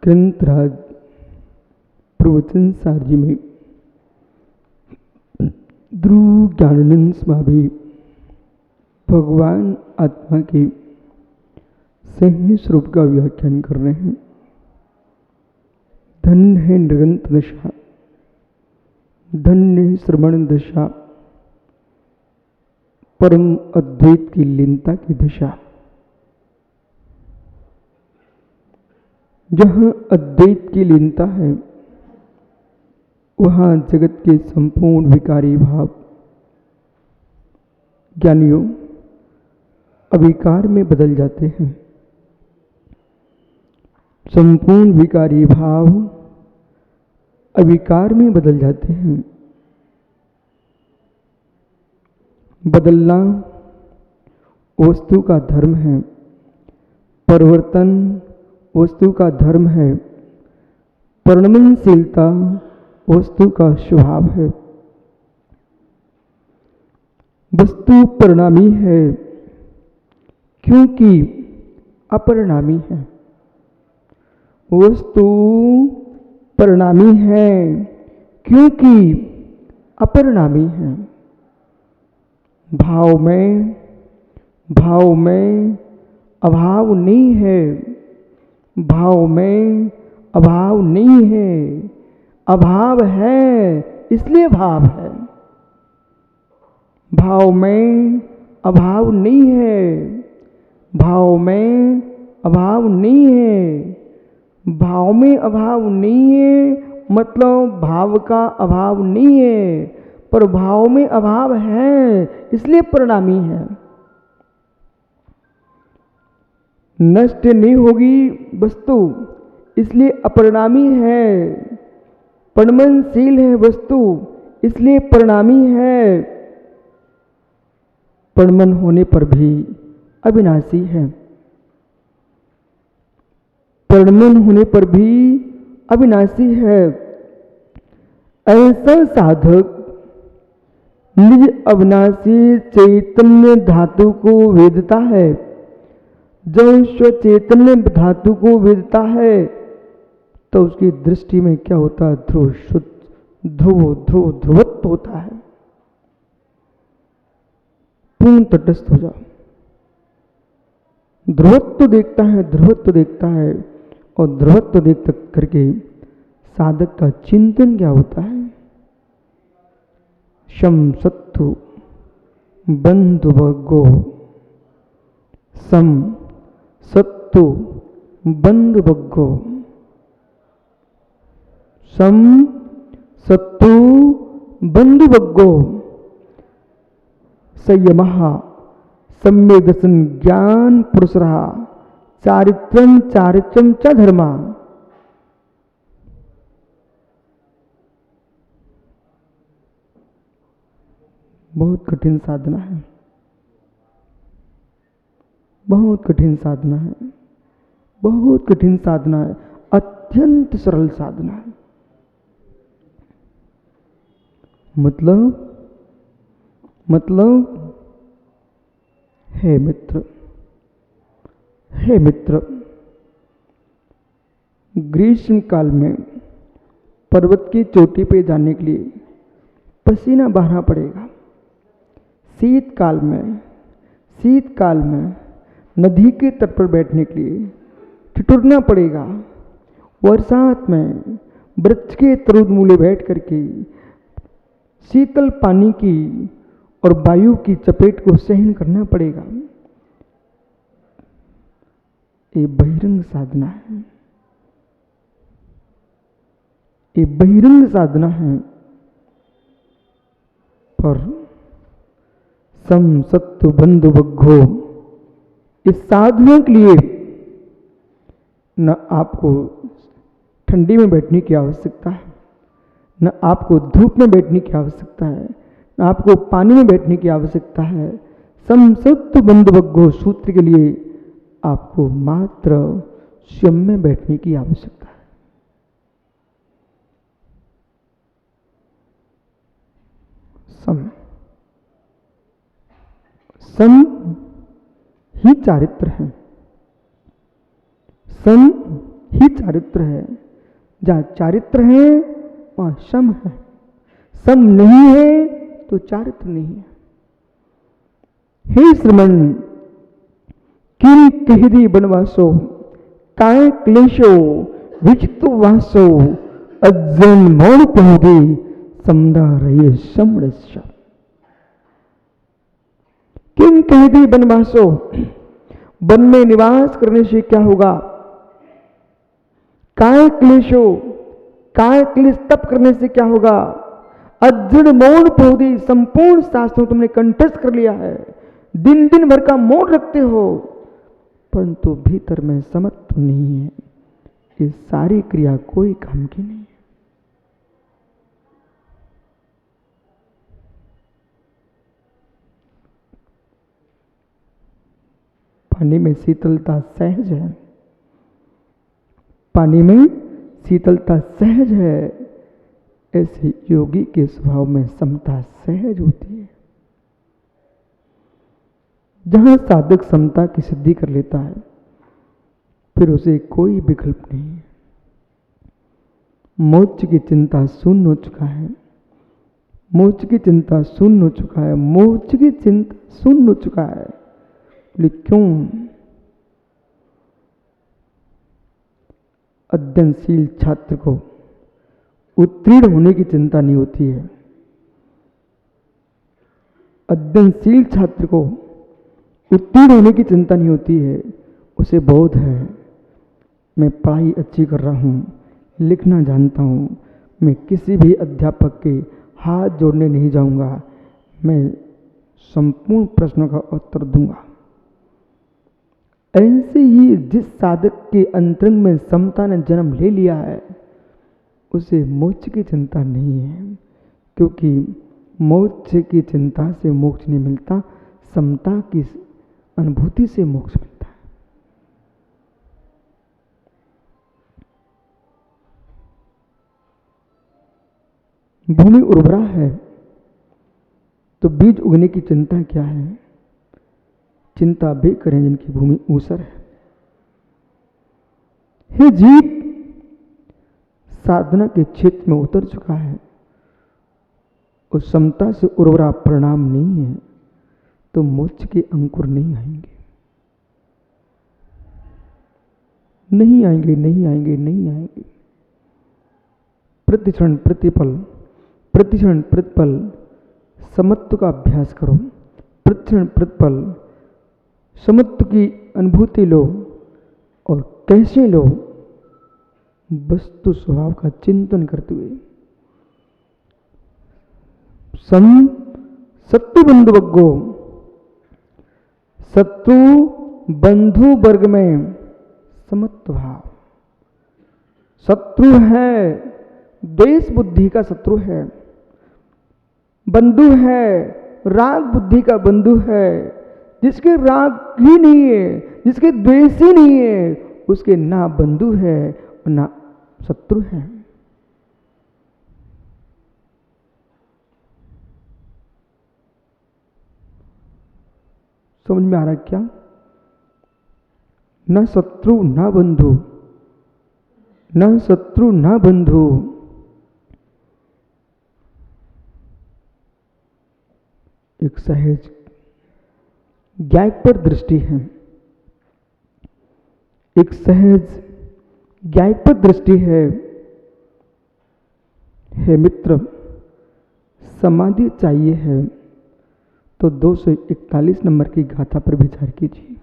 ग्रंथराज प्रवचन सारजी में ध्रुव ज्ञानानंद स्वामी भगवान आत्मा के सही स्वरूप का व्याख्यान कर रहे हैं। धन्य है नृगंत दशा, धन्य है श्रवण दशा, परम अद्वैत की लीनता की दशा। जहाँ अद्वैत की लीनता है वहाँ जगत के संपूर्ण विकारी भाव ज्ञानियों अविकार में बदल जाते हैं। संपूर्ण विकारी भाव अविकार में बदल जाते हैं। बदलना वस्तु का धर्म है, परिवर्तन वस्तु का धर्म है, परिणमनशीलता वस्तु का स्वभाव है। वस्तु परिणामी है क्योंकि अपरिणामी है। वस्तु परिणामी है क्योंकि अपरिणामी है। भाव में अभाव नहीं है, भाव में अभाव नहीं है। अभाव है इसलिए भाव है। भाव में अभाव नहीं है, भाव में अभाव नहीं है। भाव में अभाव नहीं है मतलब भाव का अभाव नहीं है, पर भाव में अभाव है इसलिए परिणामी है। नष्ट नहीं होगी वस्तु इसलिए अपरिणामी है। परिणमनशील है वस्तु इसलिए परिणामी है। परिणमन होने पर भी अविनाशी है। परिणमन होने पर भी अविनाशी है। ऐसा साधक निज अविनाशी चैतन्य धातु को वेदता है। जब स्वचैतन्य धातु को वेदता है तो उसकी दृष्टि में क्या होता है? ध्रुवत्व होता है। पूर्ण तटस्थ हो जाओ। ध्रुवत्व देखता है, ध्रुवत्व देखता है। और ध्रुवत्व देख करके साधक का चिंतन क्या होता है? शम सत्तु बंधु वर्गो, सम सत्तु बंधु वर्गो, सम सत्तु बंधु वर्गो, संयमः सम्यक् दर्शन ज्ञान पुरुषः, चारित्रं चारित्रं च धर्मा। बहुत कठिन साधना है, बहुत कठिन साधना है, बहुत कठिन साधना है। अत्यंत सरल साधना है। मतलब हे मित्र, ग्रीष्म काल में पर्वत की चोटी पे जाने के लिए पसीना बहाना पड़ेगा। शीतकाल में नदी के तट पर बैठने के लिए ठिठुरना पड़ेगा। बरसात में वृक्ष के तरुमूले बैठ करके शीतल पानी की और वायु की चपेट को सहन करना पड़ेगा। ये बहिरंग साधना है, ये बहिरंग साधना है। पर सम सत्तु बंधु बग्घो, इस साधना के लिए न आपको ठंडी में बैठने की आवश्यकता है, न आपको धूप में बैठने की आवश्यकता है, न आपको पानी में बैठने की आवश्यकता है। सम सत्तु बंधु बग्घो सूत्र के लिए आपको मात्र स्वयं में बैठने की आवश्यकता है। सम ही चारित्र है, सम ही चारित्र है। जहां चारित्र है वहां सम है, सम नहीं है तो चारित्र नहीं है। हे श्रमण, किम कहदी बनवासो काय क्लेशो विचित वासो अज्जन मौन पहुदे समदा रहे समरस। किम कहदी बनवासो, वन में निवास करने से क्या होगा? काय क्लेशो, काय क्लेश तप करने से क्या होगा? अज्जन मौन पौधे, संपूर्ण शास्त्रों तुमने कंठस्थ कर लिया है, दिन दिन भर का मौन रखते हो, परंतु भीतर में समत्व नहीं है। ये सारी क्रिया कोई काम की नहीं है। पानी में शीतलता सहज है, पानी में शीतलता सहज है, ऐसे योगी के स्वभाव में समता सहज होती है। जहां साधक समता की सिद्धि कर लेता है, फिर उसे कोई विकल्प नहीं है। मोक्ष की चिंता शून्य हो चुका है, मोक्ष की चिंता शून्य हो चुका है, मोक्ष की चिंता शून्य हो चुका है। लेकिन क्यों? अध्ययनशील छात्र को उत्तीर्ण होने की चिंता नहीं होती है। अध्ययनशील छात्र को उत्तीर्ण होने की चिंता नहीं होती है। उसे बोध है, मैं पढ़ाई अच्छी कर रहा हूँ, लिखना जानता हूँ, मैं किसी भी अध्यापक के हाथ जोड़ने नहीं जाऊँगा, मैं संपूर्ण प्रश्नों का उत्तर दूंगा। ऐसे ही जिस साधक के अंतरंग में समता ने जन्म ले लिया है, उसे मोक्ष की चिंता नहीं है, क्योंकि मोक्ष की चिंता से मोक्ष नहीं मिलता, समता की अनुभूति से मोक्ष मिलता है। भूमि उर्वरा है तो बीज उगने की चिंता क्या है? चिंता वे करें जिनकी भूमि ऊसर है। हे जीव, साधना के क्षेत्र में उतर चुका है, उस समता से उर्वरा परिणाम नहीं है, तो मोक्ष के अंकुर नहीं आएंगे, नहीं आएंगे, नहीं आएंगे, नहीं आएंगे। प्रतिक्षण प्रतिपल, प्रतिक्षण प्रतिपल समत्व का अभ्यास करो। प्रतिक्षण प्रतिपल समत्व की अनुभूति लो, और कैसे लो? वस्तु स्वभाव का चिंतन करते हुए। सम शत्रु बंधु वर्गो, शत्रु बंधु वर्ग में समत्व भाव। शत्रु है, द्वेष बुद्धि का शत्रु है, बंधु है, राग बुद्धि का बंधु है। जिसके राग ही नहीं है, जिसके द्वेष ही नहीं है, उसके ना बंधु है और ना शत्रु है। समझ में आ रहा है क्या? न शत्रु ना बंधु, न शत्रु ना बंधु। एक सहज ज्ञायपर दृष्टि है, एक सहज ज्ञायपर दृष्टि है। हे मित्र, समाधि चाहिए है तो 241 नंबर की गाथा पर विचार कीजिए।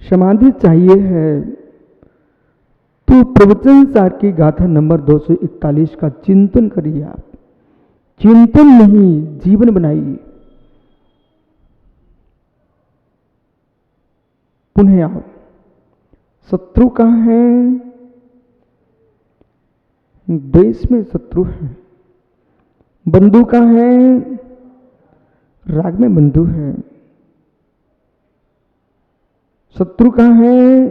समाधि चाहिए है तो प्रवचन सार की गाथा नंबर 241 का चिंतन करिए। आप चिंतन नहीं, जीवन बनाइए। पुनः आप, शत्रु कहाँ है? द्वेष में शत्रु है। बंधु कहाँ है? राग में बंधु है। शत्रु कहाँ है?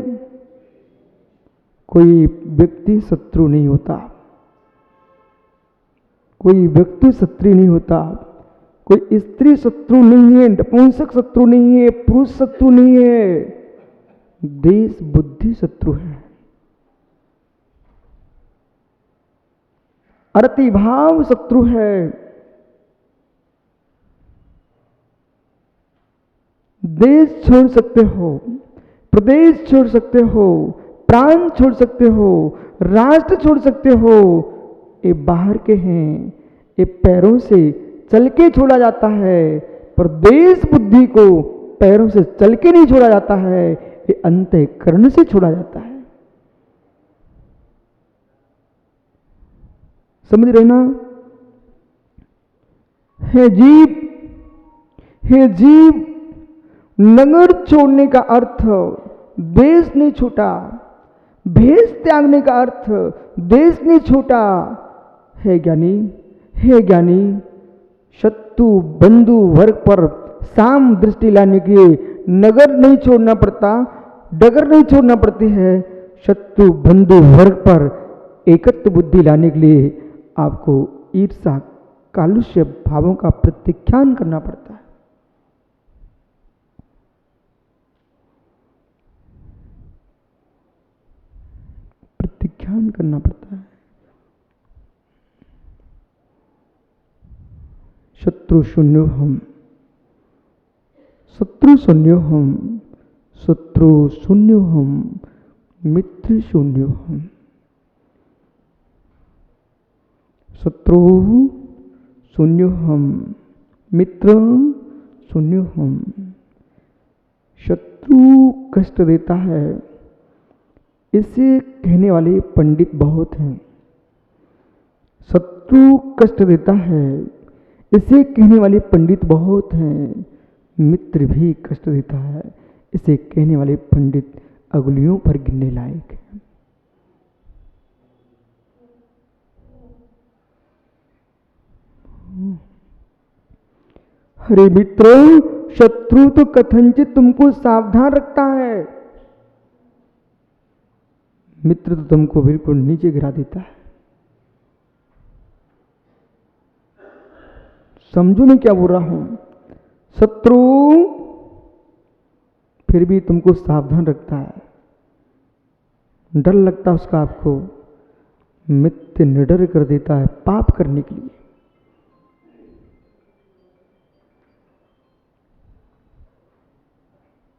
कोई व्यक्ति शत्रु नहीं होता, कोई व्यक्ति शत्रु नहीं होता, कोई स्त्री शत्रु नहीं है, नपुंसक शत्रु नहीं है, पुरुष शत्रु नहीं है। देश बुद्धि शत्रु है, अरतिभाव शत्रु है, देश छोड़ सकते हो, प्रदेश छोड़ सकते हो, प्रांत छोड़ सकते हो, राष्ट्र छोड़ सकते हो, ये बाहर के हैं, ये पैरों से चल के छोड़ा जाता है, पर देश बुद्धि को पैरों से चल के नहीं छोड़ा जाता है, ये अंतःकरण से छोड़ा जाता है। समझ रहे ना? हे जीव, नगर छोड़ने का अर्थ देश नहीं छूटा, भेष त्यागने का अर्थ देश नहीं छूटा। हे ज्ञानी, शत्रु बंधु वर्ग पर साम दृष्टि लाने के लिए नगर नहीं छोड़ना पड़ता, डगर नहीं छोड़ना पड़ती है। शत्रु बंधु वर्ग पर एकत्व बुद्धि लाने के लिए आपको ईर्षा कालुष्य भावों का प्रत्याख्यान करना पड़ता है। प्रत्याख्यान करना पड़ता है। शत्रु शून्यो हम, शत्रु शून्यो हम, शत्रु शून्यो हम, मित्र शून्यो हम। शत्रु शून्यो हम, मित्र शून्यो हम। शत्रु कष्ट देता है, इसे कहने वाले पंडित बहुत हैं। शत्रु कष्ट देता है, इसे कहने वाले पंडित बहुत हैं। मित्र भी कष्ट देता है, इसे कहने वाले पंडित अगलियों पर गिनने लायक हैं। अरे मित्रों, शत्रु तो कथनचित तुमको सावधान रखता है, मित्र तो तुमको बिल्कुल नीचे गिरा देता है। समझो मैं क्या बोल रहा हूं। शत्रु फिर भी तुमको सावधान रखता है, डर लगता है उसका आपको। मित्र निडर कर देता है पाप करने के लिए।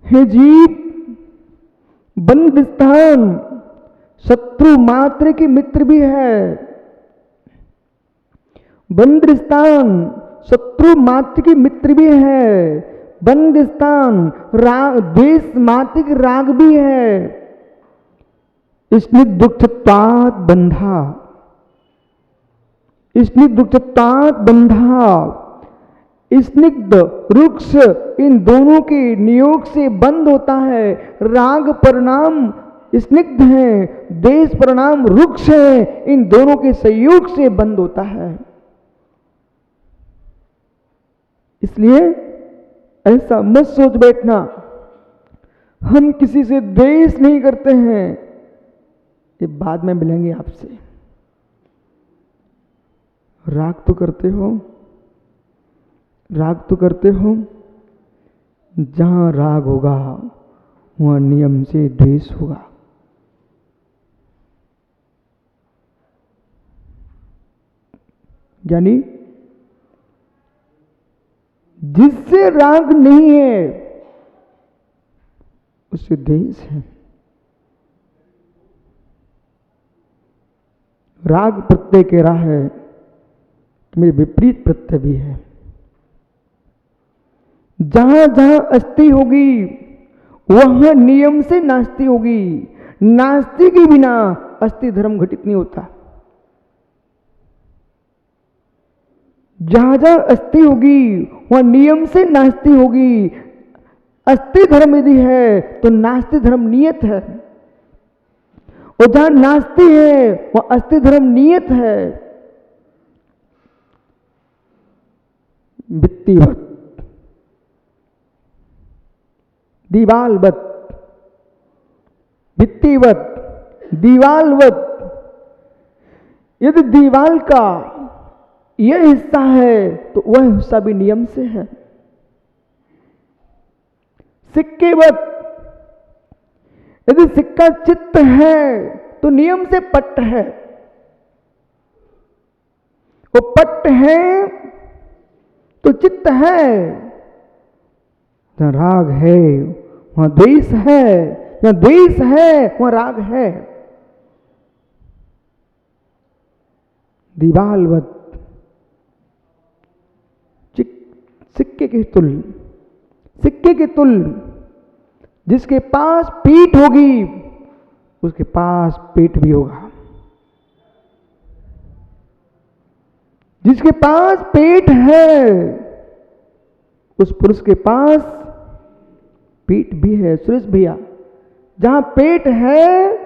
हे जीव, बंद स्थान शत्रु मात्र के मित्र भी है। बंद स्थान शत्रु मात्र के मित्र भी है। बंद स्थान द्वेष मात्र के राग भी है। स्निग्धुक्षत्वात् बंधा, स्निग्धुक्षत्वात् बंधा। स्निग्ध रुक्ष इन दोनों के नियोग से बंद होता है। राग परिणाम स्निग्ध है, देश परिणाम रुक्ष है, इन दोनों के संयोग से बंद होता है। इसलिए ऐसा मत सोच बैठना हम किसी से द्वेष नहीं करते हैं, ये बाद में मिलेंगे आपसे। राग तो करते हो, राग तो करते हो। जहां राग होगा वहां नियम से द्वेष होगा। यानी जिससे राग नहीं है उससे द्वेष है। राग प्रत्यय कह रहा है कि मेरे विपरीत प्रत्यय भी है। जहां जहां अस्थि होगी वहां नियम से नास्ति होगी। नास्ति के बिना अस्थि धर्म घटित नहीं होता। जहां जहां अस्थि होगी वहां नियम से नास्ति होगी। अस्थि धर्म यदि है तो नास्ति धर्म नियत है, और जहां नास्ति है वहां अस्थि धर्म नियत है। भित्तिवत, दीवालवत, भित्तिवत, दीवालवत। यदि दीवाल का यह हिस्सा है तो वह हिस्सा भी नियम से है। सिक्केवत, यदि सिक्का चित्त है तो नियम से पट्ट है, वो पट्ट है तो चित्त है। जहां राग है वहां द्वेष है, जहां द्वेष है वहां राग है। दीवालवत सिक्के के तुल्य, सिक्के के तुल्य। जिसके पास पीठ होगी उसके पास पेट भी होगा। जिसके पास पेट है उस पुरुष के पास पीठ भी है। सुरेश भैया, जहां पेट है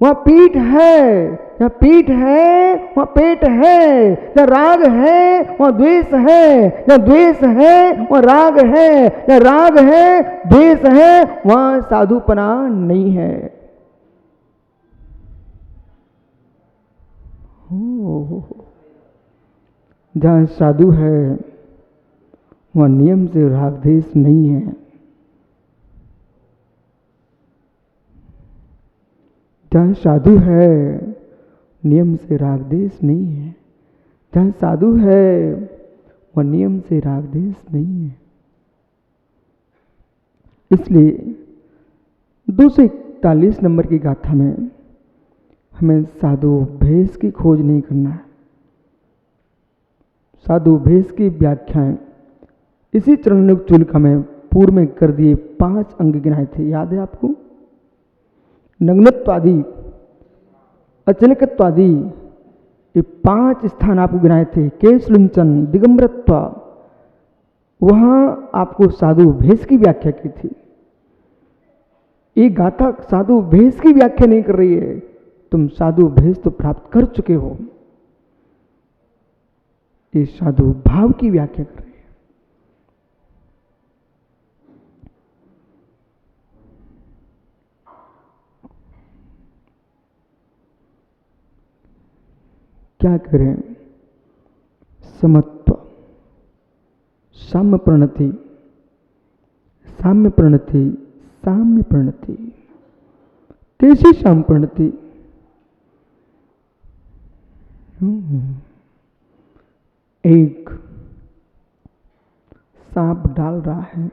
वहां पीठ है, जहां पीठ है वहां पेट है। जहां राग है वहां द्वेष है, जहां द्वेष है वहां राग है, जहां राग है द्वेष है वहां साधुपना नहीं है। जहां साधु है वहां नियम से राग द्वेष नहीं है। जहां साधु है नियम से राग द्वेष नहीं है। जहां साधु है वह नियम से राग द्वेष नहीं है। इसलिए 241 नंबर की गाथा में हमें साधु भेष की खोज नहीं करना है। साधु भेष की व्याख्याएं इसी चरणों चुल्का में पूर्व में कर दिए 5 अंग गिनाए थे, याद है आपको? नग्नत्वादि, अचलकत्वादि, ये 5 स्थान आपको गिनाए थे। केशलुंचन, दिगंबरत्व, वहां आपको साधु भेष की व्याख्या की थी। ये गाथा साधु भेष की व्याख्या नहीं कर रही है, तुम साधु भेष तो प्राप्त कर चुके हो। ये साधु भाव की व्याख्या कर रही है। क्या करें? समत्व, साम्य प्रणति, साम्य प्रणति, साम्य प्रणति। कैसी साम्य प्रणति? एक सांप डाल रहा है,